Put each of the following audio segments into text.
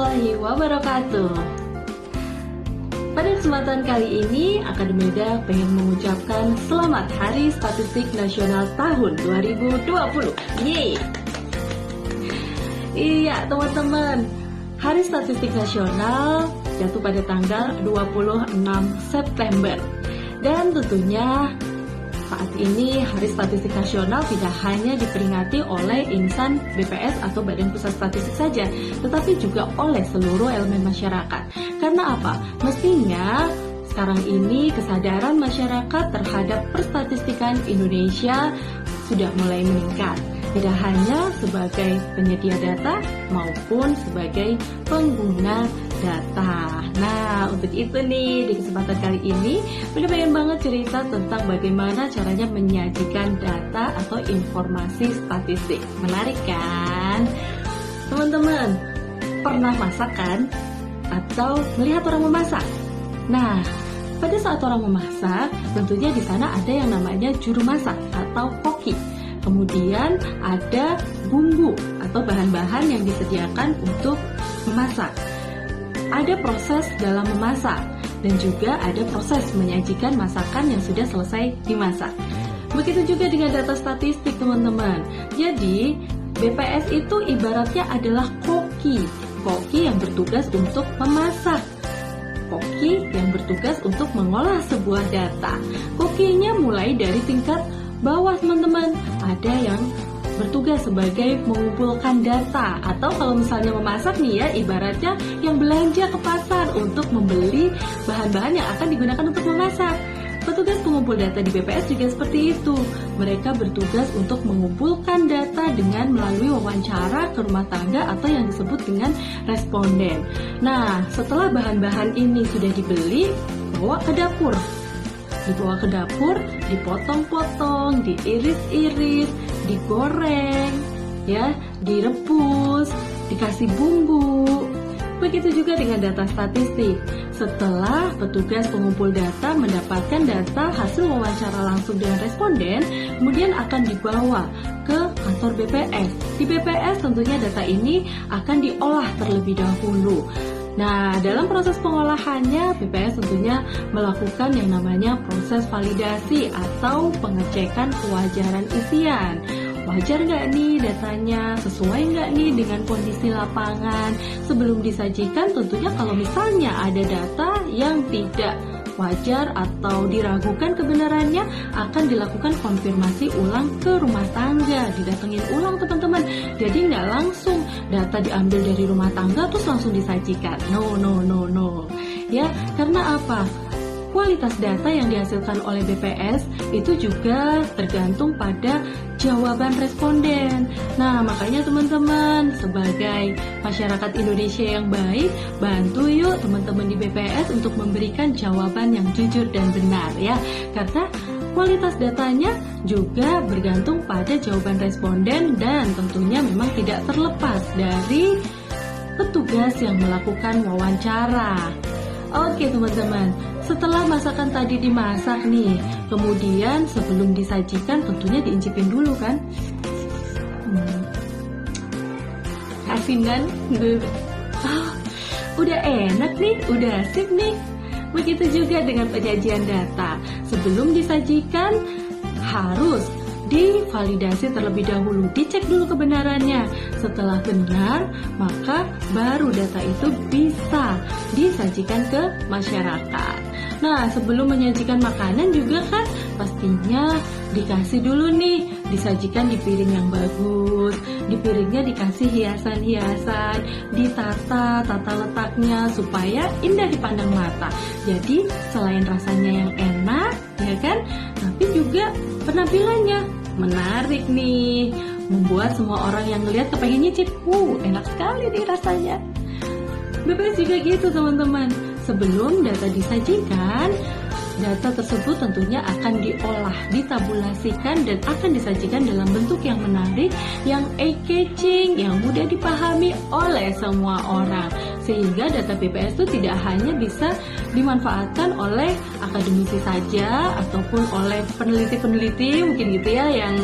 warahmatullahi wabarakatuh. Pada kesempatan kali ini, Akademida pengen mengucapkan selamat Hari Statistik Nasional tahun 2020. Yeay! Iya teman-teman, Hari Statistik Nasional jatuh pada tanggal 26 September. Dan tentunya saat ini Hari Statistik Nasional tidak hanya diperingati oleh insan BPS atau Badan Pusat Statistik saja, tetapi juga oleh seluruh elemen masyarakat. Karena apa? Mestinya sekarang ini kesadaran masyarakat terhadap perstatistikan Indonesia sudah mulai meningkat. Tidak hanya sebagai penyedia data maupun sebagai pengguna data. Nah, untuk itu nih, di kesempatan kali ini udah pengen banget cerita tentang bagaimana caranya menyajikan data atau informasi statistik. Menarik kan? Teman-teman, pernah masak kan? Atau melihat orang memasak? Nah, pada saat orang memasak, tentunya di sana ada yang namanya juru masak atau koki. Kemudian ada bumbu atau bahan-bahan yang disediakan untuk memasak. Ada proses dalam memasak dan juga ada proses menyajikan masakan yang sudah selesai dimasak. Begitu juga dengan data statistik teman-teman. Jadi BPS itu ibaratnya adalah koki yang bertugas untuk memasak. Koki yang bertugas untuk mengolah sebuah data. Kokinya mulai dari tingkat bawah teman-teman, ada yang bertugas sebagai mengumpulkan data, atau kalau misalnya memasak nih ya, ibaratnya yang belanja ke pasar untuk membeli bahan-bahan yang akan digunakan untuk memasak. Petugas pengumpul data di BPS juga seperti itu. Mereka bertugas untuk mengumpulkan data dengan melalui wawancara ke rumah tangga atau yang disebut dengan responden. Nah, setelah bahan-bahan ini sudah dibeli, bawa ke dapur. Dibawa ke dapur, dipotong-potong, diiris-iris, digoreng, ya, direbus, dikasih bumbu. Begitu juga dengan data statistik. Setelah petugas pengumpul data mendapatkan data hasil wawancara langsung dengan responden, kemudian akan dibawa ke kantor BPS. Di BPS tentunya data ini akan diolah terlebih dahulu. Nah, dalam proses pengolahannya, BPS tentunya melakukan yang namanya proses validasi atau pengecekan kewajaran isian. Wajar nggak nih datanya? Sesuai nggak nih dengan kondisi lapangan? Sebelum disajikan, tentunya kalau misalnya ada data yang tidak wajar atau diragukan kebenarannya, akan dilakukan konfirmasi ulang ke rumah tangga, didatengin ulang teman-teman. Jadi nggak langsung data diambil dari rumah tangga terus langsung disajikan. No. Ya, karena apa? Kualitas data yang dihasilkan oleh BPS itu juga tergantung pada jawaban responden. Nah, makanya teman-teman, sebagai masyarakat Indonesia yang baik, bantu yuk teman-teman di BPS untuk memberikan jawaban yang jujur dan benar ya. Karena kualitas datanya juga bergantung pada jawaban responden dan tentunya memang tidak terlepas dari petugas yang melakukan wawancara. Oke teman-teman, setelah masakan tadi dimasak nih, kemudian sebelum disajikan tentunya diincipin dulu kan. Asinan, udah enak nih, udah asik nih. Begitu juga dengan penyajian data. Sebelum disajikan harus divalidasi terlebih dahulu, dicek dulu kebenarannya. Setelah benar, maka baru data itu bisa disajikan ke masyarakat. Nah, sebelum menyajikan makanan juga kan pastinya dikasih dulu nih, disajikan di piring yang bagus. Di piringnya dikasih hiasan-hiasan, ditata tata letaknya supaya indah dipandang mata. Jadi selain rasanya yang enak, ya kan, tapi juga penampilannya menarik nih, membuat semua orang yang ngelihat kepengen nyicip. Enak sekali nih rasanya. BPS juga gitu teman-teman. Sebelum data disajikan, data tersebut tentunya akan diolah, ditabulasikan dan akan disajikan dalam bentuk yang menarik, yang eye-catching, yang mudah dipahami oleh semua orang. Sehingga data BPS itu tidak hanya bisa dimanfaatkan oleh akademisi saja ataupun oleh peneliti-peneliti mungkin gitu ya yang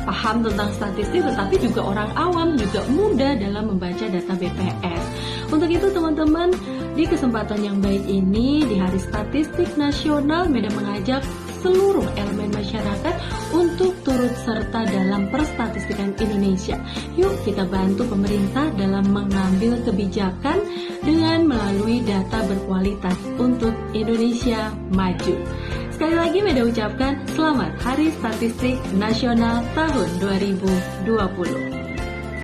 paham tentang statistik, tetapi juga orang awam juga mudah dalam membaca data BPS. Untuk itu teman-teman, di kesempatan yang baik ini, di Hari Statistik Nasional, Meda mengajak seluruh elemen masyarakat untuk turut serta dalam perstatistikan Indonesia. Yuk kita bantu pemerintah dalam mengambil kebijakan dengan melalui data berkualitas untuk Indonesia maju. Sekali lagi Meda ucapkan selamat Hari Statistik Nasional tahun 2020.